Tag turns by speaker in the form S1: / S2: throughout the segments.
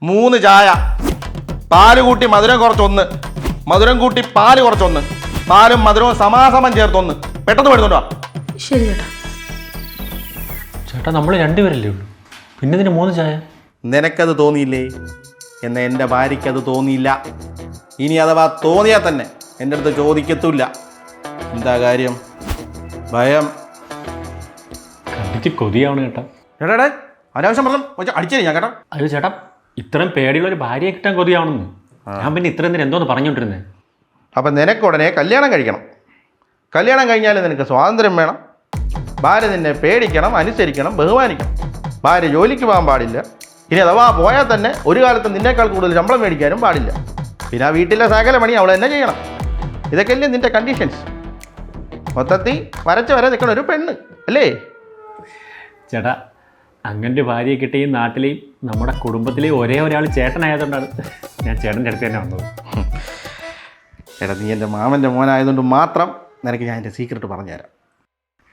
S1: 3 ചായ, പാല് കൂട്ടി മധുരം കുറച്ചൊന്ന്, മധുരം കൂട്ടി പാല് കുറച്ചൊന്ന്, പാലും മധുരവും സമാസമം ചേർത്തൊന്ന്. പെട്ടെന്ന് പെടുന്നുണ്ടോ?
S2: ശരി ചേട്ടാ.
S3: ചേട്ടാ നമ്മൾ രണ്ടുപേരല്ലേ ഉള്ളൂ, പിന്നെ ഇതിന് 3 ചായ?
S1: നിനക്കത് തോന്നിയില്ലേ? എന്നാൽ എൻ്റെ ഭാര്യയ്ക്ക് അത് തോന്നിയില്ല. ഇനി അഥവാ തോന്നിയാൽ തന്നെ എൻ്റെ അടുത്ത് ചോദിക്കത്തില്ല. എന്താ കാര്യം? ഭയം.
S3: കണ്ടിച്ച് കൊതിയാവണം ചേട്ടാ.
S1: ചേട്ടാ അനാവശ്യം പറഞ്ഞു അടിച്ചേ ഞാൻ കേട്ടോ.
S3: അയ്യോ ചേട്ടാ, ഇത്രയും പേടിയുള്ള ഒരു ഭാര്യയെ കിട്ടാൻ കൊതിയാവണമെന്ന്. ഞാൻ പിന്നെ ഇത്രയും നേരം എന്തോന്ന് പറഞ്ഞോണ്ടിരുന്നേ.
S1: അപ്പം നിനക്കുടനെ കല്യാണം കഴിക്കണം. കല്യാണം കഴിഞ്ഞാൽ നിനക്ക് സ്വാതന്ത്ര്യം വേണം. ഭാര്യ നിന്നെ പേടിക്കണം, അനുസരിക്കണം, ബഹുമാനിക്കണം. ഭാര്യ ജോലിക്ക് പോകാൻ പാടില്ല. ഇനി അഥവാ പോയാൽ തന്നെ ഒരു കാലത്ത് നിന്നേക്കാൾ കൂടുതൽ ശമ്പളം മേടിക്കാനും പാടില്ല. പിന്നെ ആ വീട്ടിലെ സകല പണി അവൾ തന്നെ ചെയ്യണം. ഇതൊക്കെയല്ലേ നിൻ്റെ കണ്ടീഷൻസ്. മൊത്തത്തിൽ വരച്ച് വരെ നിൽക്കണ ഒരു പെണ്ണ് അല്ലേ?
S3: ചേട്ടാ, അങ്ങൻ്റെ ഭാര്യയെ കിട്ടിയ നാട്ടിലെയും നമ്മുടെ കുടുംബത്തിലെയും ഒരേ ഒരാൾ ചേട്ടനായതുകൊണ്ടാണ് ഞാൻ ചേട്ടൻ്റെ അടുത്ത് തന്നെ വന്നത്.
S1: എടാ, നീ എൻ്റെ മാമൻ്റെ മോനായതുകൊണ്ട് മാത്രം നിനക്ക് ഞാൻ എൻ്റെ സീക്രട്ട് പറഞ്ഞുതരാം.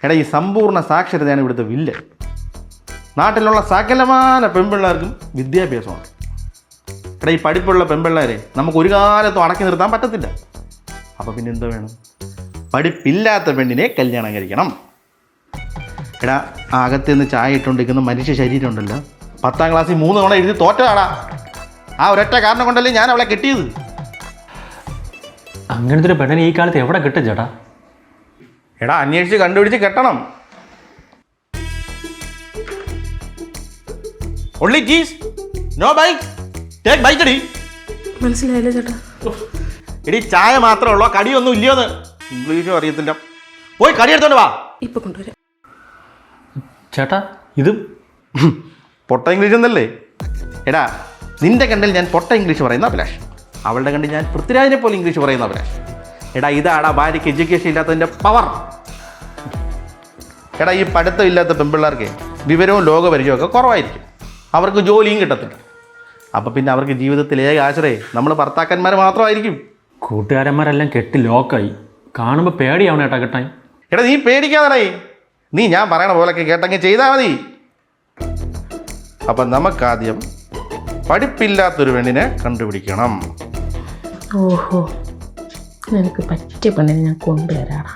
S1: എടാ, ഈ സമ്പൂർണ്ണ സാക്ഷരതയാണ് ഇവിടുത്തെ വില്ല്. നാട്ടിലുള്ള സകലമാന പെൺപിള്ളേർക്കും വിദ്യാഭ്യാസമാണ്. എടാ, ഈ പഠിപ്പുള്ള പെൺപിള്ളേരെ നമുക്ക് ഒരു കാലത്തും അടക്കി നിർത്താൻ പറ്റത്തില്ല. അപ്പോൾ പിന്നെ എന്തോ വേണം? പഠിപ്പില്ലാത്ത പെണ്ണിനെ കല്യാണം കഴിക്കണം. എടാ, അകത്ത് നിന്ന് ചായ ഇട്ടുകൊണ്ടിരിക്കുന്ന മനുഷ്യ ശരീരം ഉണ്ടല്ലോ, 10ാം ക്ലാസ്സിൽ 3 തവണ എഴുതി തോറ്റതാടാ. ആ ഒരൊറ്റ കാരണം കൊണ്ടല്ലേ ഞാൻ അവളെ കിട്ടിയത്.
S3: അങ്ങനത്തെ ഒരു പെണ്ണിനെ ഈ കാലത്ത് എവിടെ കിട്ടും ചേട്ടാ?
S1: എടാ, അന്വേഷിച്ച് കണ്ടുപിടിച്ച് കെട്ടണം. Only cheese, no bite. Take bite അടി.
S2: മനസ്സിലായില്ലേ ചേട്ടാ?
S1: എടി, ചായ മാത്രമേ ഉള്ളൂ, കടിയൊന്നും ഇല്ലയോന്ന്. ഇംഗ്ലീഷും അറിയത്തില്ല. പോയി കടി എടുത്തോണ്ട് വാ.
S2: ഇപ്പൊ കൊണ്ടുവരാം.
S3: ചേട്ടാ, ഇത്
S1: പൊട്ട ഇംഗ്ലീഷ് എന്നല്ലേ? എടാ, നിന്റെ കണ്ടിൽ ഞാൻ പൊട്ട ഇംഗ്ലീഷ് പറയുന്ന അഭിലാഷ്, അവളുടെ കണ്ടിൽ ഞാൻ പൃഥ്വിരാജിനെ പോലെ ഇംഗ്ലീഷ് പറയുന്ന അഭിലാഷ്. എടാ, ഇതാടാ ഭാര്യയ്ക്ക് എഡ്യൂക്കേഷൻ ഇല്ലാത്തതിൻ്റെ പവർ. എടാ, ഈ പഠിത്തം ഇല്ലാത്ത പെൺപിള്ളേർക്ക് വിവരവും ലോകപരിചയമൊക്കെ കുറവായിരിക്കും. അവർക്ക് ജോലിയും കിട്ടത്തില്ല. അപ്പം പിന്നെ അവർക്ക് ജീവിതത്തിൽ ഏക ആശ്രയം നമ്മൾ ഭർത്താക്കന്മാർ മാത്രമായിരിക്കും.
S3: കൂട്ടുകാരന്മാരെല്ലാം കെട്ടി ലോക്കായി. കാണുമ്പോൾ പേടിയാവണം ചേട്ടാ കെട്ടാൻ.
S1: എടാ, നീ പേടിക്കാതെ. നീ ഞാൻ പറയണ പോലൊക്കെ കേട്ടെങ്കിൽ ചെയ്താൽ മതി. അപ്പം നമുക്കാദ്യം പഠിപ്പില്ലാത്തൊരു പെണ്ണിനെ കണ്ടുപിടിക്കണം.
S2: ഓഹോ, നിനക്ക് പറ്റിയ പെണ്ണിനെ ഞാൻ കൊണ്ടുവരാടാ.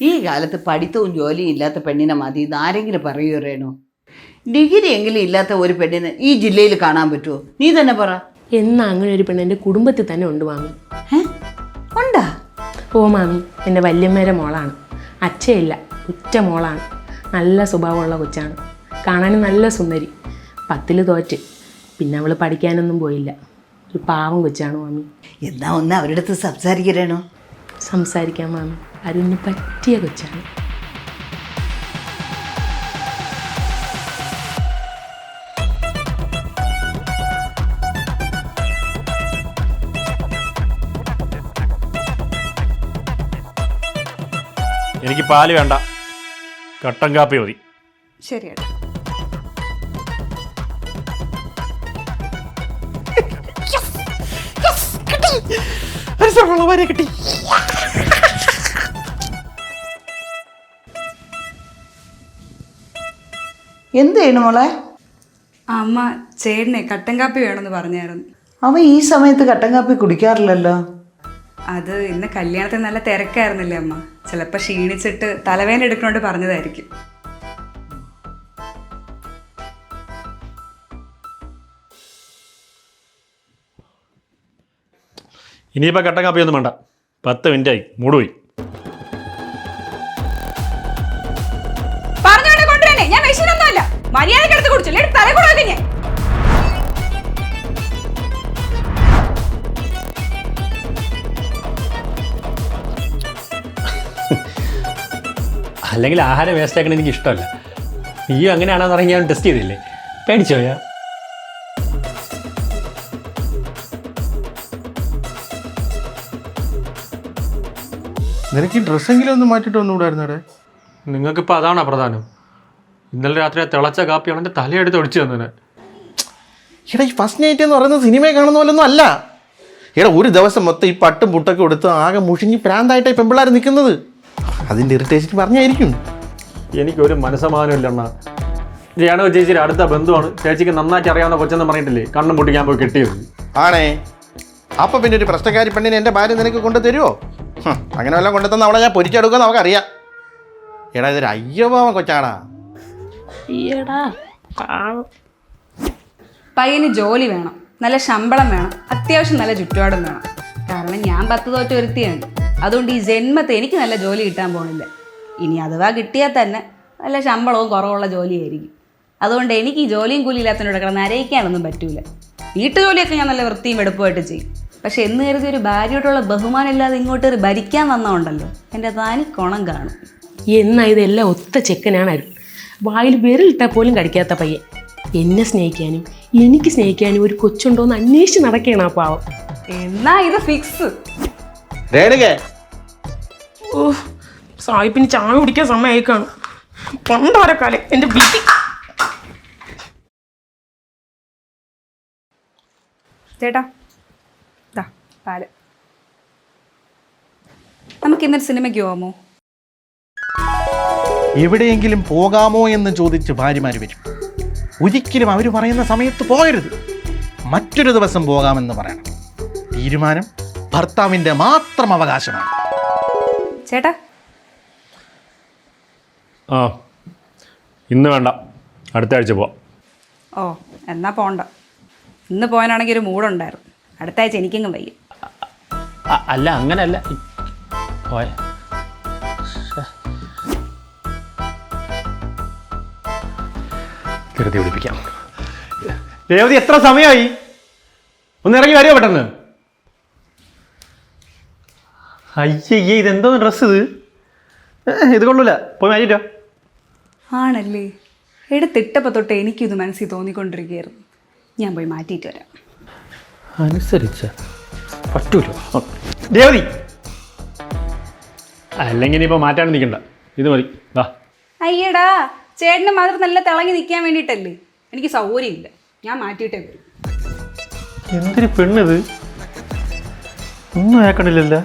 S4: ഈ കാലത്ത് പഠിത്തവും ജോലിയും ഇല്ലാത്ത പെണ്ണിനെ മതി ഇതാരെങ്കിലും പറയൂ റേണു? ഡിഗ്രി എങ്കിലും ഇല്ലാത്ത ഒരു പെണ്ണിന് ഈ ജില്ലയിൽ കാണാൻ പറ്റുമോ? നീ തന്നെ പറ.
S2: എന്നാ അങ്ങനെ ഒരു പെണ്ണ് എൻ്റെ കുടുംബത്തിൽ തന്നെ ഉണ്ട് മാമി.
S4: ഉണ്ടാ?
S2: ഓ മാമി, എൻ്റെ വല്യമ്മേരെ മോളാണ്. അച്ഛയില്ല, ഉറ്റ മോളാണ്. നല്ല സ്വഭാവമുള്ള കൊച്ചാണ്. കാണാനും നല്ല സുന്ദരി. 10ൽ തോറ്റ്. പിന്നെ അവൾ പഠിക്കാനൊന്നും പോയില്ല. ഒരു പാവം കൊച്ചാണ് മാമി.
S4: എന്നാ ഒന്ന് അവരുടെ അടുത്ത് സംസാരിക്കണോ?
S2: സംസാരിക്കാൻ മാമി, അരുണിന് പറ്റിയ കൊച്ചാണ്.
S5: എനിക്ക് പാല് വേണ്ട, കട്ടൻ കാപ്പി മതി.
S6: ശരിയേട്ടാ.
S1: കിട്ടി.
S4: എന്ത് ചെയ്യണം മോളെ?
S6: അമ്മ ചേട്ടനെ കട്ടൻ കാപ്പി വേണമെന്ന് പറഞ്ഞായിരുന്നു.
S4: അവൻ ഈ സമയത്ത് കട്ടൻ കാപ്പി കുടിക്കാറില്ലല്ലോ.
S6: അത് ഇന്ന് കല്യാണത്തിന് നല്ല തിരക്കായിരുന്നില്ലേ അമ്മ? ചിലപ്പോൾ ക്ഷീണിച്ചിട്ട് തലവേദന എടുക്കണോണ്ട് പറഞ്ഞതായിരിക്കും.
S5: ഇനിയിപ്പോൾ കട്ടൻ കാപ്പി ഒന്നും വേണ്ട, 10 മിനിറ്റായി, മൂടുപോയി.
S6: ഞാൻ മെഷീനൊന്നുമല്ല, മര്യാദക്ക് എടുത്ത് കുടിച്ചില്ല, തല കൂടെ ഞാൻ.
S3: അല്ലെങ്കിൽ ആഹാരം വേസ്റ്റ് ആക്കണത് എനിക്ക് ഇഷ്ടമല്ല. നീയും അങ്ങനെയാണെന്ന് പറഞ്ഞ് ഞാൻ ടെസ്റ്റ് ചെയ്തില്ലേ? പേടിച്ചോയാ?
S1: നിനക്ക് ഈ ഡ്രസ്സെങ്കിലും ഒന്ന് മാറ്റിയിട്ട് ഒന്നുകൂടായിരുന്നേ?
S3: നിങ്ങൾക്കിപ്പോൾ അതാണോ പ്രധാനം? ഇന്നലെ രാത്രി ആ തിളച്ച കാപ്പിയാണ് എൻ്റെ തലയെടുത്ത് ഒടിച്ചു തന്നെ.
S1: എടാ, ഈ ഫസ്റ്റ് നൈറ്റ് എന്ന് പറയുന്നത് സിനിമയെ കാണുന്ന പോലൊന്നും അല്ല. എടാ, ഒരു ദിവസം മൊത്തം ഈ പട്ടും പുട്ടൊക്കെ കൊടുത്ത് ആകെ മുഷിഞ്ഞ് പ്രാന്തായിട്ടായി പെമ്പിള്ളേർ നിൽക്കുന്നത്. അതിൻ്റെ ഇറിറ്റേഷൻ പറഞ്ഞായിരിക്കും.
S3: എനിക്കൊരു മനസ്സമാനമില്ല അണ്ണാ. രേണു ചേച്ചിയുടെ അടുത്ത ബന്ധുവാണ്. ചേച്ചിക്ക് നന്നായിട്ട് അറിയാവുന്ന കൊച്ചെന്ന് പറഞ്ഞിട്ടില്ലേ കണ്ണും പൊട്ടിക്കാൻ പോയി കിട്ടിയത്.
S1: ആണേ, അപ്പം പിന്നെ ഒരു പ്രശ്നക്കാരി പെണ്ണിനെ എൻ്റെ ഭാര്യ നിനക്ക് കൊണ്ടു തരുമോ? അങ്ങനെ വല്ലതും കൊണ്ടുതന്ന അവളെ ഞാൻ പൊരിച്ചെടുക്കുമെന്ന് നമുക്കറിയാം. എടാ, ഇതൊരു അയ്യഭാവം കൊച്ചാടാ.
S6: പയ്യന് ജോലി വേണം, നല്ല ശമ്പളം വേണം, അത്യാവശ്യം നല്ല ചുറ്റുപാടും വേണം. കാരണം ഞാൻ 10 തോറ്റ ഒരുത്തിയാണ്. അതുകൊണ്ട് ഈ ജന്മത്തെ എനിക്ക് നല്ല ജോലി കിട്ടാൻ പോണില്ല. ഇനി അഥവാ കിട്ടിയാൽ തന്നെ നല്ല ശമ്പളവും കുറവുള്ള ജോലിയായിരിക്കും. അതുകൊണ്ട് എനിക്ക് ഈ ജോലിയും കൂലി ഇല്ലാത്തതിനോട് കിടന്ന് അരയിക്കാനൊന്നും പറ്റൂല. വീട്ടുജോലിയൊക്കെ ഞാൻ നല്ല വൃത്തിയും വെടുപ്പമായിട്ട് ചെയ്യും. പക്ഷെ എന്ന് കരുതി ഒരു ഭാര്യയോടുള്ള ബഹുമാനം ഇല്ലാതെ ഇങ്ങോട്ട് ഒരു ഭരിക്കാൻ വന്നതുകൊണ്ടല്ലോ എൻ്റെ താനി കുണം കാണും.
S2: എന്നാ ഇതെല്ലാം ഒത്ത ചെക്കനാണ് അരുൺ. വായിൽ വിരലിട്ടാൽ പോലും കടിക്കാത്ത പയ്യൻ. എന്നെ സ്നേഹിക്കാനും എനിക്ക് സ്നേഹിക്കാനും ഒരു കൊച്ചുണ്ടോന്ന് അന്വേഷിച്ച് നടക്കണം ആ പാവം.
S6: എന്നാ ഇത് ഫിക്സ്.
S1: രേണുകേ,
S2: ഓ, സായിപ്പിന് ചായ കുടിക്കാൻ സമയമായി കാണും. പണ്ടാരക്കാലം എൻ്റെ വിധി.
S6: ചേട്ടാ, ദാ പാല്. നമുക്ക് ഇന്നൊരു സിനിമയ്ക്ക് പോകാമോ?
S1: എവിടെയെങ്കിലും പോകാമോ എന്ന് ചോദിച്ച് ഭാര്യമാർ വരും. ഒരിക്കലും അവർ പറയുന്ന സമയത്ത് പോകരുത്. മറ്റൊരു ദിവസം പോകാമെന്ന് പറയണം. തീരുമാനം ഭർത്താവിൻ്റെ മാത്രം അവകാശമാണ്.
S6: ചേട്ടാ,
S3: ആ, ഇന്ന് വേണ്ട, അടുത്ത ആഴ്ച പോവാം.
S6: ഓ എന്നാ പോണ്ട. ഇന്ന് പോകാനാണെങ്കിൽ ഒരു മൂടുണ്ടായിരുന്നു. അടുത്ത ആഴ്ച എനിക്കെങ്ങും വയ്യ.
S3: അല്ല, അങ്ങനെയല്ല. പോയ കരുതി പിടിപ്പിക്കാം. രേവതി, എത്ര സമയമായി? ഒന്ന് ഇറങ്ങി വരുമോ പെട്ടെന്ന്? അയ്യയ്യേ, ഇതെന്തോ ഡ്രസ്സ് ഇത്? ഇത് കൊള്ളൂല, പോയി മാറ്റിട്ടോ.
S6: ആണല്ലേ, എടുത്തിട്ടപ്പോൾ തൊട്ട് എനിക്കിത് മനസ്സിൽ തോന്നിക്കൊണ്ടിരിക്കുകയായിരുന്നു. ഞാൻ പോയി മാറ്റിയിട്ട് വരാം.
S3: അനുസരിച്ച പറ്റൂല രേവതി. അല്ലെങ്കിൽ ഇനിയിപ്പോൾ മാറ്റാൻ നിൽക്കണ്ട, ഇത് മതി. വാ.
S6: അയ്യടാ, ചേട്ടന് മാത്രം നല്ല തിളങ്ങി നിൽക്കാൻ വേണ്ടിയിട്ടല്ലേ. എനിക്ക് സൗകര്യമില്ല, ഞാൻ മാറ്റിയിട്ടേ വരും.
S3: എന്തൊരു പെണ്ണിത്, ഒന്നും ആക്കണില്ലല്ലോ.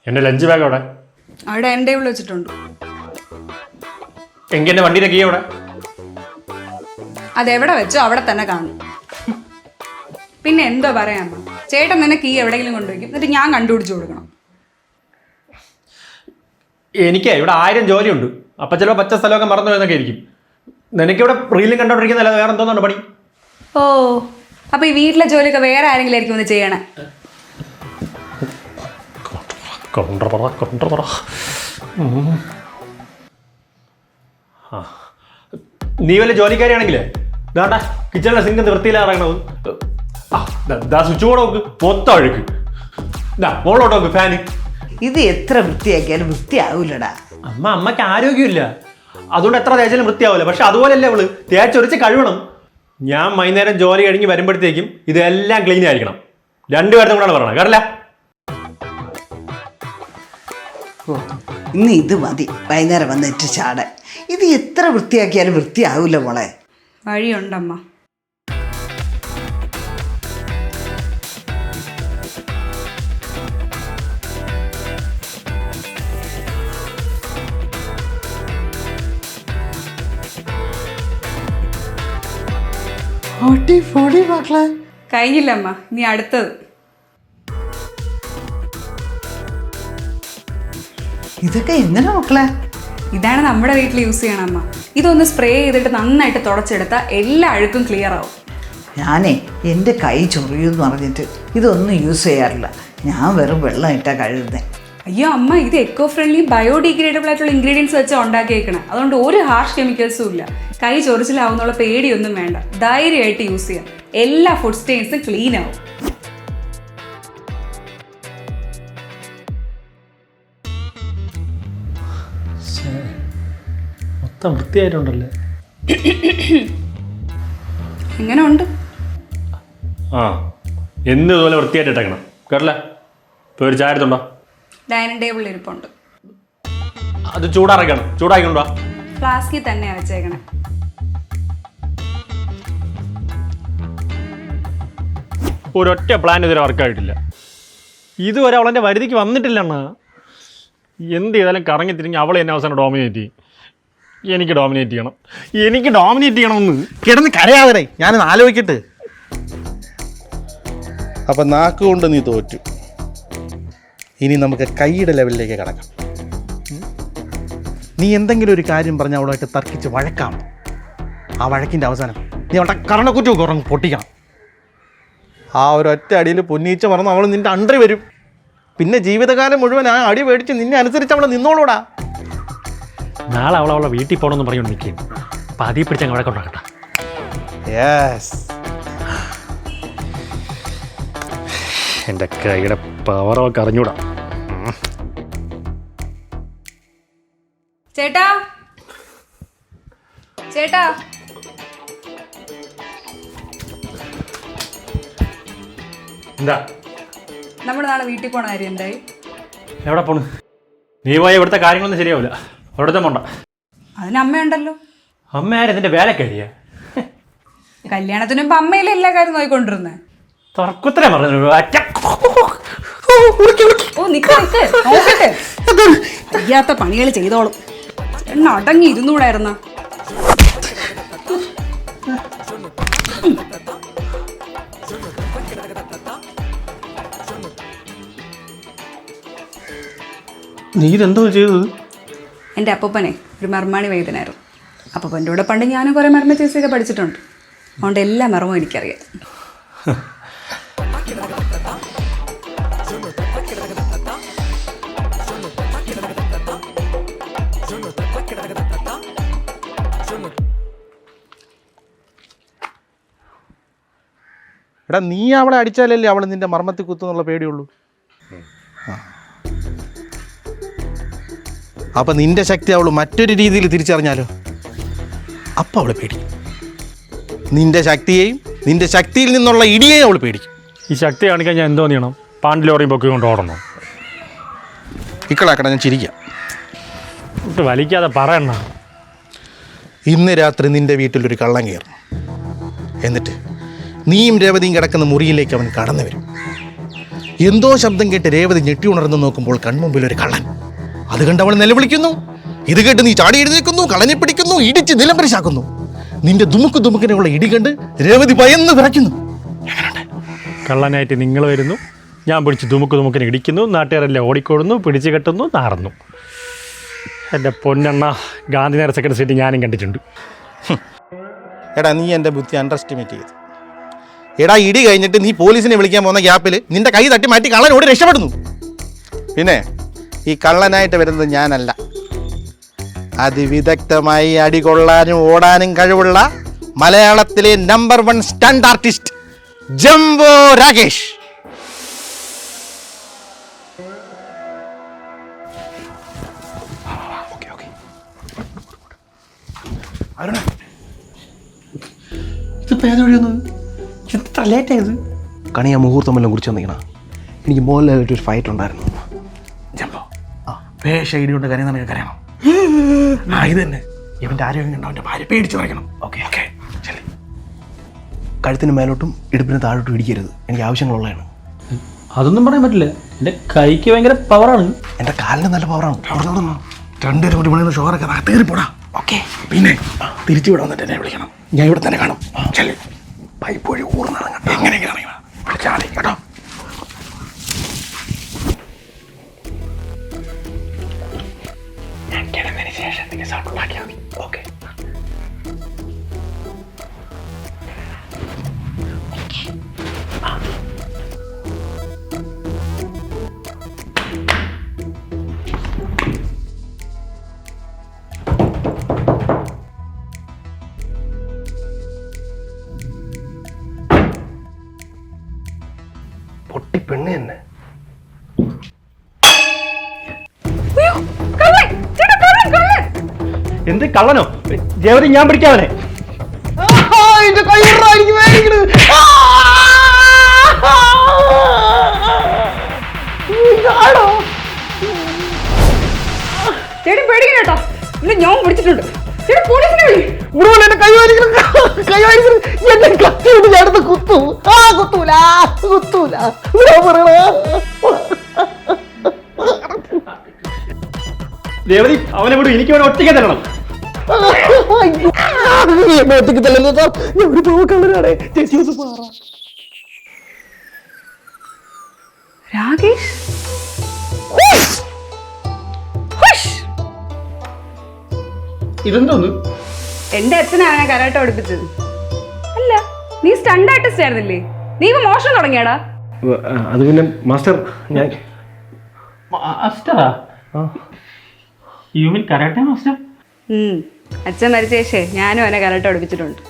S3: എൻ്റെ ലഞ്ച് ബാഗ് അവിടെ
S6: ഡൈനിങ് ടേബിൾ വെച്ചിട്ടുണ്ട്.
S3: എങ്കിൽ എൻ്റെ വണ്ടിയുടെ കീ അവിടെ.
S6: അതെവിടെ വെച്ചോ അവിടെ തന്നെ കാണും. പിന്നെ എന്തോ പറയാമ്മ, ചേട്ടൻ തന്നെ കീ എവിടെയെങ്കിലും കൊണ്ടുവയ്ക്കും, എന്നിട്ട് ഞാൻ കണ്ടുപിടിച്ചു കൊടുക്കണം.
S3: എനിക്ക് ഇവിടെ 1000 ജോലിയുണ്ട്. അപ്പം ചിലപ്പോൾ പച്ച സ്ഥലമൊക്കെ മറന്നു പോയെന്നൊക്കെ ആയിരിക്കും. നിനക്കിവിടെ റീലും കണ്ടോണ്ടിരിക്കുന്നല്ല, വേറെ എന്തോന്നുണ്ട് പണി?
S6: ഓ, അപ്പൊ ഈ വീട്ടിലെ ജോലിയൊക്കെ വേറെ ആരെങ്കിലും ആയിരിക്കും ഒന്ന് ചെയ്യണേ.
S3: കൗണ്ടർ പറ. നീ വല്ല ജോലിക്കാരിയാണെങ്കിലേ ഇതാണ്ട കിച്ചണിലെ സിങ്ക് വൃത്തിയിലാറങ്ങണത്. സ്വിച്ച് ബോർഡ് നോക്ക്, മൊത്തം അഴുക്ക്. മോളോട്ട് നോക്ക്, ഫാന്.
S4: ഇത് എത്ര വൃത്തിയാക്കിയാലും വൃത്തിയാവൂലടാ.
S3: അമ്മയ്ക്ക് ആരോഗ്യമില്ല, അതുകൊണ്ട് എത്ര തേച്ചാലും വൃത്തിയാവില്ല. പക്ഷെ അതുപോലെയല്ലേ അവള് തേച്ചൊരിച്ച് കഴുകണം. ഞാൻ വൈകുന്നേരം ജോലി കഴിഞ്ഞ് വരുമ്പോഴത്തേക്കും ഇതെല്ലാം ക്ലീൻ ആയിരിക്കണം. 2 പേരുടെ കൂടെയാണ് പറയണം, കേട്ടല്ല?
S4: ഇന്ന് ഇത് മതി വൈകുന്നേരം വന്നിട്ട് ചാടാൻ. ഇത് എത്ര വൃത്തിയാക്കിയാലും വൃത്തിയാവൂല മോളെ.
S6: വഴിയുണ്ടമ്മ. കഴിഞ്ഞില്ലമ്മ, ഇനി അടുത്തത്.
S4: ഇതൊക്കെ എങ്ങനെ മക്കളെ?
S6: ഇതാണ് നമ്മുടെ വീട്ടിൽ യൂസ് ചെയ്യണം അമ്മ. ഇതൊന്ന് സ്പ്രേ ചെയ്തിട്ട് നന്നായിട്ട് തുടച്ചെടുത്താൽ എല്ലാ അഴുക്കും ക്ലിയർ ആവും.
S4: ഞാനേ എൻ്റെ കൈ ചൊറിയെന്ന് പറഞ്ഞിട്ട് ഇതൊന്നും യൂസ് ചെയ്യാറില്ല. ഞാൻ വെറും വെള്ളം ഇട്ടാ കഴുകുന്നത്.
S6: അയ്യോ അമ്മ, ഇത് എക്കോ ഫ്രണ്ട്ലി ബയോഡിഗ്രേഡബിൾ ആയിട്ടുള്ള ഇൻഗ്രീഡിയൻസ് വെച്ചാൽ ഉണ്ടാക്കിയേക്കണം. അതുകൊണ്ട് ഒരു ഹാർഷ് കെമിക്കൽസും ഇല്ല. കൈ ചൊറിച്ചിലാവുന്നുള്ള പേടിയൊന്നും വേണ്ട, ധൈര്യമായിട്ട് യൂസ് ചെയ്യാം. എല്ലാ ഫുഡ് സ്റ്റെയിൻസും ക്ലീൻ ആവും.
S3: മൊത്തം വൃത്തിയായിട്ടുണ്ടല്ലേ.
S6: എങ്ങനെ ഉണ്ട്?
S3: ആ, എന്ന് ഇതുപോലെ വൃത്തിയായിട്ട് ഇട്ടേക്കണം, കേട്ടല്ലേ? ഇപ്പോൾ ഒരു ചായ എടുത്തുണ്ടോ?
S6: ഡൈനിങ് ടേബിളിൽ ഇരിപ്പുണ്ട്.
S3: അത് ചൂടാറിക്കണം, ചൂടാക്കിക്കൊണ്ടോ?
S6: ഫ്ലാസ്കിൽ തന്നെയാണ് വെച്ചേക്കണേ.
S3: ഒരൊറ്റ പ്ലാൻ ഇതുവരെ വർക്കായിട്ടില്ല. ഇതുവരെ അവളെൻ്റെ വരുതിക്ക് വന്നിട്ടില്ല അണ്ണാ. എന്ത് ചെയ്താലും കറങ്ങി തിരിഞ്ഞ് അവളെ എന്നെ അവസാനം ഡോമിനേറ്റ് ചെയ്യും. എനിക്ക് ഡോമിനേറ്റ് ചെയ്യണമെന്ന്.
S1: കിടന്ന് കരയാതെ ഞാനൊന്ന് ആലോചിക്കട്ടെ. അപ്പം നാക്കുകൊണ്ട് നീ തോറ്റു. ഇനി നമുക്ക് കൈയുടെ ലെവലിലേക്ക് കടക്കാം. നീ എന്തെങ്കിലും ഒരു കാര്യം പറഞ്ഞാൽ അവളുമായിട്ട് തർക്കിച്ച് വഴക്കാം. ആ വഴക്കിൻ്റെ അവസാനം നീ അവളുടെ കരണക്കുറ്റി കുറങ്ങ് പൊട്ടിക്കണം. ആ ഒരൊറ്റ അടിയിൽ പൊന്നീച്ച മറന്ന് അവൾ നിൻ്റെ അണ്ടറി വരും. പിന്നെ ജീവിതകാലം മുഴുവൻ ആ അടി മേടിച്ച് നിന്നെ അനുസരിച്ച് അവളെ നിന്നോളൂടാ.
S3: നാളെ അവളെ വീട്ടിൽ പോകണമെന്ന് പറഞ്ഞുകൊണ്ട് നിൽക്കുകയും അപ്പം അതിൽ പിടിച്ച് അവിടെ കൊണ്ടാക്കട്ടെ.
S1: യെസ്,
S3: എൻ്റെ കൈയുടെ പവറൊക്കെ അറിഞ്ഞൂടാ.
S6: ചേട്ടാ ചേട്ടാ
S3: എന്താ
S6: നമ്മൾ നാളെ വീട്ടിൽ പോണ കാര്യം എന്തായി?
S3: എവിടെ പോണ്? നീ പോയ ഇവിടുത്തെ കാര്യങ്ങളൊന്നും ശരിയാവില്ല. അവിടുത്തെ പോണ്ട.
S6: അതിന് അമ്മയുണ്ടല്ലോ.
S3: അമ്മ ആരും ഇതിൻ്റെ വേല കഴിയാ.
S6: കല്യാണത്തിന് മുമ്പ് അമ്മയിലെ എല്ലാ കാര്യം നോക്കിക്കൊണ്ടിരുന്നേ.
S3: തർക്കുത്തരം പറഞ്ഞു.
S6: ഓ നിക്ക് നോക്കട്ടെ. അറിയാത്ത പണികൾ ചെയ്തോളും. എണ്ണ അടങ്ങി ഇരുന്നൂടായിരുന്ന.
S3: നീ ഇതെന്തോ ചെയ്തത്?
S6: എൻ്റെ അപ്പൂപ്പനെ ഒരു മർമാണി വൈദ്യനായിരുന്നു. അപ്പൂപ്പൻ്റെ കൂടെ പണ്ട് ഞാനും കുറേ മർമ്മ ചികിത്സയൊക്കെ പഠിച്ചിട്ടുണ്ട്. അതുകൊണ്ട് എല്ലാ മർമ്മവും എനിക്കറിയാം.
S1: എടാ, നീ അവളെ അടിച്ചാലല്ലേ അവൾ നിന്റെ മർമ്മത്തിൽ കുത്തുന്നുള്ള പേടിയുള്ളൂ. അപ്പം നിന്റെ ശക്തി അവൾ മറ്റൊരു രീതിയിൽ തിരിച്ചറിഞ്ഞാലോ? അപ്പം അവൾ പേടിക്കും. നിന്റെ ശക്തിയെയും നിന്റെ ശക്തിയിൽ നിന്നുള്ള ഇടിയെയും അവൾ പേടിക്കും.
S3: ഈ ശക്തി കാണിക്കാൻ ഞാൻ എന്തോ ചെയ്യണം? പാണ്ടിലോറിയും പൊക്കി കൊണ്ട് ഓടണോ?
S1: ഇക്കളാക്കട, ഞാൻ ചിരിക്കാം.
S3: ഇട്ട് വലിക്കാതെ പറയണ.
S1: ഇന്ന് രാത്രി നിന്റെ വീട്ടിലൊരു കള്ളൻ കയറും. എന്നിട്ട് നീയും രേവതിയും കിടക്കുന്ന മുറിയിലേക്ക് അവൻ കടന്നു വരും. എന്തോ ശബ്ദം കേട്ട് രേവതി ഞെട്ടി ഉണർന്ന് നോക്കുമ്പോൾ കൺമുമ്പിൽ ഒരു കള്ളൻ. അത് കണ്ട് അവൾ നിലവിളിക്കുന്നു. ഇത് കേട്ട് നീ ചാടി എഴുന്നേൽക്കുന്നു, കള്ളനെ പിടിക്കുന്നു, ഇടിച്ച് നിലംപരിശാക്കുന്നു. നിന്റെ ദുമുക്കിനുള്ള ഇടി കണ്ട് രേവതി ഭയന്ന് വിറയ്ക്കുന്നു.
S3: കള്ളനായിട്ട് നിങ്ങൾ വരുന്നു, ഞാൻ പിടിച്ച് ദുമുക്കിനെ ഇടിക്കുന്നു, നാട്ടുകാരെല്ലാം ഓടിക്കോടുന്നു, പിടിച്ചു കെട്ടുന്നു, നാറുന്നു. എൻ്റെ പൊന്നെണ്ണ, ഗാന്ധിനഗർ സെക്കൻഡ് സ്ട്രീറ്റ് ഞാനും കണ്ടിട്ടുണ്ട്.
S1: എടാ, നീ എൻ്റെ ബുദ്ധി അണ്ടർ എസ്റ്റിമേറ്റ് ചെയ്തു. എടാ, ഇടി കഴിഞ്ഞിട്ട് നീ പോലീസിനെ വിളിക്കാൻ പോകുന്ന ഗ്യാപ്പിൽ നിന്റെ കൈ തട്ടി മാറ്റി കള്ളനോട് രക്ഷപ്പെടുന്നു. പിന്നെ ഈ കള്ളനായിട്ട് വരുന്നത് ഞാനല്ല, അതിവിദഗ്ധമായി അടികൊള്ളാനും ഓടാനും കഴിവുള്ള മലയാളത്തിലെ number 1 stunt artist Jumbo Rakesh. കണിയ മുഹൂർത്തം വല്ലതും കുറിച്ച് വന്നിക്കണ. എനിക്ക് മോഹൻലാലായിട്ട് ഒരു ഫൈറ്റ് ഉണ്ടായിരുന്നു. ജംബോ വേഷ ഇടി കൊണ്ട് കരയുന്ന നിനക്ക് കരയണം. ഇത് തന്നെ ഇവൻ്റെ ആരോഗ്യം കണ്ടോ അവൻ്റെ ഭാര്യ പേടിച്ച് പറയണം. ഓക്കെ ഓക്കെ ശരി. കഴുത്തിന് മേലോട്ടും ഇടുപ്പിന് താഴോട്ടും ഇടിക്കരുത്. എനിക്ക് ആവശ്യങ്ങളുള്ളതാണ്.
S3: അതൊന്നും പറയാൻ പറ്റില്ല. എൻ്റെ കൈക്ക് ഭയങ്കര പവറാണ്.
S1: എൻ്റെ കാലിന് നല്ല പവറാണ്. രണ്ടുപേരും കൂടി പണിയുന്ന ഷോറൊക്കെ തീറിപ്പോടാ. ഓക്കെ, പിന്നെ തിരിച്ചു വിടാൻ വന്നിട്ട് എന്നെ വിളിക്കണം. ഞാൻ ഇവിടെ തന്നെ കാണും. ചെല്ലി പൈപ്പ് വഴി ഊർന്നാണ് എങ്ങനെയെങ്കിലും വിളിച്ചാൽ മതി കേട്ടോ. ഞാൻ കിടന്നതിന് ശേഷം നിന്നെ സൗണ്ട് ഉണ്ടാക്കിയാൽ മതി. ഓക്കെ. പൊട്ടി പെണ്ണ് തന്നെ.
S3: എന്ത് കള്ളനോ? ജേവരി ഞാൻ പിടിക്കാവനെ.
S6: ചേട്ടൻ പേടിക്കണം കേട്ടോ. ഇല്ല, ഞാൻ പിടിച്ചിട്ടുണ്ട്. ചേട്ടൻ പോലീസിനെ വിളി.
S1: എന്നെ കൈ വാരിക്കുന്നു. എന്നെ കത്തി കൊണ്ട് ചേർത്ത് കുത്തു. കുത്തൂല.
S3: രേവതി അവനെ വിടും, എനിക്ക് അവനെ ഒറ്റയ്ക്ക് തരണം.
S6: രാകേഷ്
S3: ഇതെന്തോന്ന്?
S6: എന്റെ അച്ഛനാണ് ഞാൻ കരാട്ട പഠിപ്പിച്ചത്. അല്ല, നീ സ്റ്റണ്ട് ആർട്ടിസ്റ്റ് ആയിരുന്നില്ലേ? നീ ഇപ്പൊ മോഷണം തുടങ്ങിയാടാ?
S5: അത് പിന്നെ മാസ്റ്റർ ഞാൻ
S3: മാസ്റ്ററാ? You mean karate master?
S6: അച്ഛൻ മരിച്ച ശേഷേ ഞാനും അവനെ കരാട്ട പഠിപ്പിച്ചിട്ടുണ്ട്.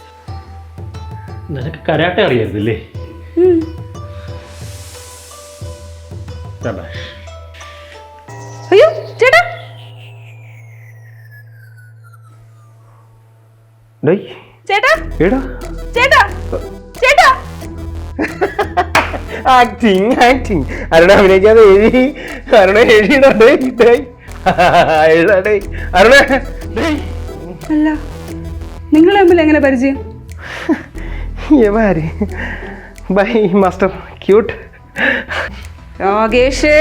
S3: നിനക്ക് കരാട്ടെ അറിയായിരുന്നില്ലേ?
S6: അയ്യോ ചേട്ടാ, ചേട്ടാ ചേട്ടാ ചേട്ടാ
S1: ആക്ടിങ് അരുണ അഭിനയിക്കാതെ എഴുതി അരുണ എഴുതിയിടേ അരുണ.
S6: അല്ല, നിങ്ങൾ തമ്മിൽ എങ്ങനെ പരിചയം?
S1: By master cute.
S6: രാകേഷ്,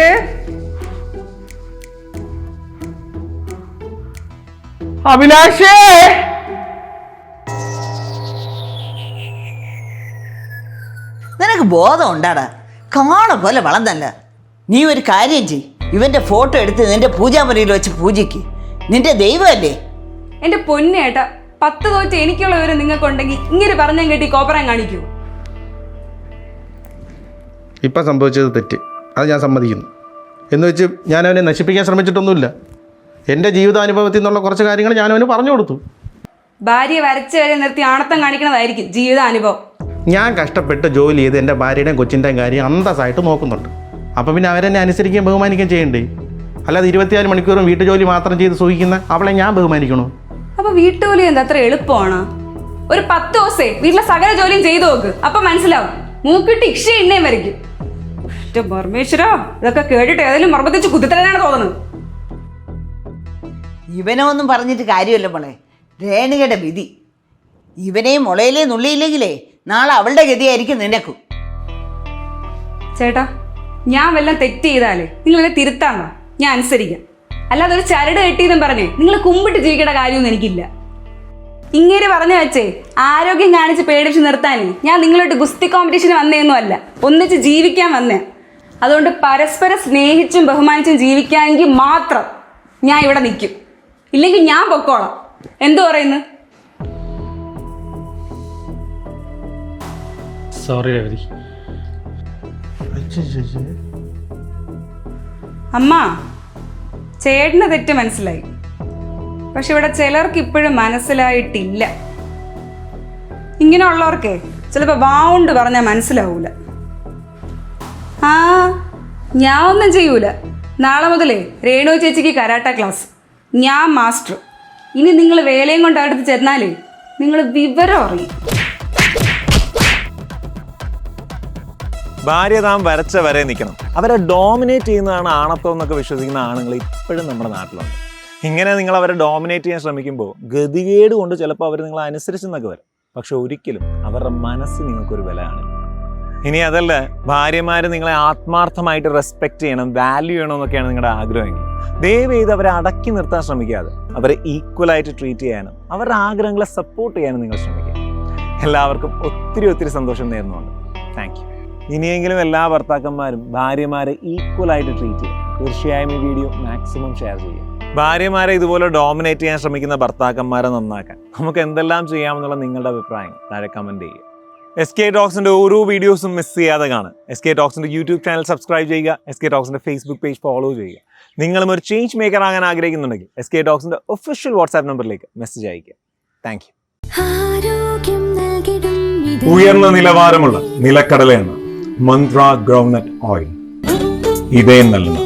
S1: അഭിലാഷേ,
S4: നിനക്ക് ബോധം ഉണ്ടാടാ? കാണ പോലെ വളർന്നല്ല. നീ ഒരു കാര്യം ചെയ്, ഇവന്റെ ഫോട്ടോ എടുത്ത് നിന്റെ പൂജാമുറിയിൽ വെച്ച് പൂജിക്ക്. നിന്റെ ദൈവമല്ലേ?
S6: എന്റെ പൊന്നേട്ടാ, 10 തോറ്റ് എനിക്കുള്ള വിവരം നിങ്ങൾക്കുണ്ടെങ്കിൽ ഇങ്ങനെ പറഞ്ഞാൽ കേട്ടി കോപ്പറാൻ കാണിക്കൂ.
S1: ഇപ്പം സംഭവിച്ചത് തെറ്റ്, അത് ഞാൻ സമ്മതിക്കുന്നു. എന്ന് വെച്ച് ഞാൻ അവനെ നശിപ്പിക്കാൻ ശ്രമിച്ചിട്ടൊന്നുമില്ല. എൻ്റെ ജീവിതാനുഭവത്തിൽ നിന്നുള്ള കുറച്ച് കാര്യങ്ങൾ ഞാൻ അവന് പറഞ്ഞു കൊടുത്തു.
S6: ഭാര്യ വരച്ച് വരെ നിർത്തി ആണത്തം കാണിക്കണതായിരിക്കും ജീവിതാനുഭവം.
S1: ഞാൻ കഷ്ടപ്പെട്ട് ജോലി ചെയ്ത് എൻ്റെ ഭാര്യയുടെയും കൊച്ചിൻ്റെയും കാര്യം അന്തസ്സായിട്ട് നോക്കുന്നുണ്ട്. അപ്പം പിന്നെ അവരെന്നെ അനുസരിക്കുകയും ബഹുമാനിക്കുകയും ചെയ്യണ്ടേ? അല്ലാതെ 24 മണിക്കൂറും വീട്ടുജോലി മാത്രം ചെയ്ത് സൂഹിക്കുന്ന അവളെ ഞാൻ ബഹുമാനിക്കണോ?
S6: അപ്പൊ വീട്ടുജോലി എന്താ അത്ര എളുപ്പമാണോ? ഒരു 10 ദിവസേ വീട്ടിലെ സകല ജോലിയും ചെയ്തു നോക്ക്, അപ്പൊ മനസ്സിലാവും. മൂക്കിട്ട് ഇക്ഷ എണ്ണയും വരയ്ക്കും. പരമേശ്വരാ, ഇതൊക്കെ കേട്ടിട്ട് ഏതെങ്കിലും മർമ്മത്തിച്ച് കുതിത്തലാണ് തോന്നുന്നത്.
S4: ഇവനെ ഒന്നും പറഞ്ഞിട്ട് കാര്യമല്ല മോളെ, രേണുകയുടെ വിധി. ഇവനെയും മുളയിലേ നുള്ളിയില്ലെങ്കിലേ നാളെ അവളുടെ ഗതിയായിരിക്കും നിനക്കും.
S6: ചേട്ടാ, ഞാൻ വല്ലതും തെറ്റ് ചെയ്താലേ നിങ്ങൾ എന്നെ തിരുത്താണോ? ഞാൻ അനുസരിക്കാം. അല്ലാതെ ഒരു ചരട് കെട്ടിയെന്നും പറഞ്ഞേ നിങ്ങൾ കുമ്പിട്ട് ജീവിക്കേണ്ട കാര്യമൊന്നും എനിക്കില്ല. ഇങ്ങനെ പറഞ്ഞു വെച്ചേ ആരോഗ്യം കാണിച്ച് പേടിച്ച് നിർത്താനേ ഞാൻ നിങ്ങളോട്ട് ഗുസ്തി കോമ്പറ്റീഷന് വന്നേന്നും അല്ല, ഒന്നിച്ച് ജീവിക്കാൻ വന്നേ. അതുകൊണ്ട് പരസ്പരം സ്നേഹിച്ചും ബഹുമാനിച്ചും ജീവിക്കാമെങ്കിൽ മാത്രം ഞാൻ ഇവിടെ നിൽക്കും, ഇല്ലെങ്കിൽ ഞാൻ പൊക്കോളാം. എന്തു പറയുന്നു?
S3: സോറി രേവതി.
S6: അമ്മ, ചേട്ടന് തെറ്റ് മനസ്സിലായി, പക്ഷെ ഇവിടെ ചിലർക്ക് ഇപ്പോഴും മനസ്സിലായിട്ടില്ല. ഇങ്ങനെയുള്ളവർക്കേ ചിലപ്പോൾ വാവുണ്ട് പറഞ്ഞാൽ മനസ്സിലാവൂല. ആ, ഞാൻ ഒന്നും ചെയ്യൂല. നാളെ മുതലേ രേണു ചേച്ചിക്ക് കരാട്ട ക്ലാസ്, ഞാൻ മാസ്റ്റർ. ഇനി നിങ്ങൾ വേലയും കൊണ്ട് അടുത്ത് ചെന്നാലേ നിങ്ങൾ വിവരം അറിയും.
S7: ഭാര്യ താൻ വരച്ച വരെ നിൽക്കണം, അവരെ ഡോമിനേറ്റ് ചെയ്യുന്നതാണ് ആണത്വം എന്നൊക്കെ വിശ്വസിക്കുന്ന ആണുങ്ങൾ ഇപ്പോഴും നമ്മുടെ നാട്ടിലുണ്ട്. ഇങ്ങനെ നിങ്ങൾ അവരെ ഡോമിനേറ്റ് ചെയ്യാൻ ശ്രമിക്കുമ്പോൾ ഗതികേട് കൊണ്ട് ചിലപ്പോൾ അവർ നിങ്ങളെ അനുസരിച്ചെന്നൊക്കെ വരും, പക്ഷെ ഒരിക്കലും അവരുടെ മനസ്സ് നിങ്ങൾക്കൊരു വില കാണില്ല. ഇനി അതല്ല, ഭാര്യമാർ നിങ്ങളെ ആത്മാർത്ഥമായിട്ട് റെസ്പെക്റ്റ് ചെയ്യണം, വാല്യൂ ചെയ്യണം എന്നൊക്കെയാണ് നിങ്ങളുടെ ആഗ്രഹമെങ്കിൽ ദയവ് ചെയ്ത് അവരെ അടക്കി നിർത്താൻ ശ്രമിക്കാതെ അവരെ ഈക്വലായിട്ട് ട്രീറ്റ് ചെയ്യാനും അവരുടെ ആഗ്രഹങ്ങളെ സപ്പോർട്ട് ചെയ്യാനും നിങ്ങൾ ശ്രമിക്കുക. എല്ലാവർക്കും ഒത്തിരി സന്തോഷം നേരുന്നുണ്ട്. Thank you. ഇനിയെങ്കിലും എല്ലാ ഭർത്താക്കന്മാരും ഭാര്യമാരെ ഈക്വലായിട്ട് ട്രീറ്റ് ചെയ്യും. തീർച്ചയായും ഈ വീഡിയോ മാക്സിമം ഷെയർ ചെയ്യുക. ഭാര്യമാരെ ഇതുപോലെ ഡോമിനേറ്റ് ചെയ്യാൻ ശ്രമിക്കുന്ന ഭർത്താക്കന്മാരെ നന്നാക്കാൻ നമുക്ക് എന്തെല്ലാം ചെയ്യാമെന്നുള്ള നിങ്ങളുടെ അഭിപ്രായം താഴെ കമൻറ്റ് ചെയ്യുക. SK ടോക്സിൻ്റെ ഓരോ വീഡിയോസും മിസ് ചെയ്യാതെ കാണുക. SK ടോക്സിൻ്റെ യൂട്യൂബ് ചാനൽ സബ്സ്ക്രൈബ് ചെയ്യുക. SK ടോക്സിൻ്റെ ഫേസ്ബുക്ക് പേജ് ഫോളോ ചെയ്യുക. നിങ്ങളും ഒരു ചേഞ്ച് മേക്കർ ആകാൻ ആഗ്രഹിക്കുന്നുണ്ടെങ്കിൽ SK ടോക്സിൻ്റെ ഒഫീഷ്യൽ വാട്സാപ്പ് നമ്പറിലേക്ക് മെസ്സേജ് അയയ്ക്കുക. Thank you. ഉയർന്ന നിലവാരമുള്ള നിലക്കടലയെണ്ണ മന്ത്ര ഗ്രൗണ്ട്നട്ട് ഓയിൽ, ഇതേ നൽകുന്ന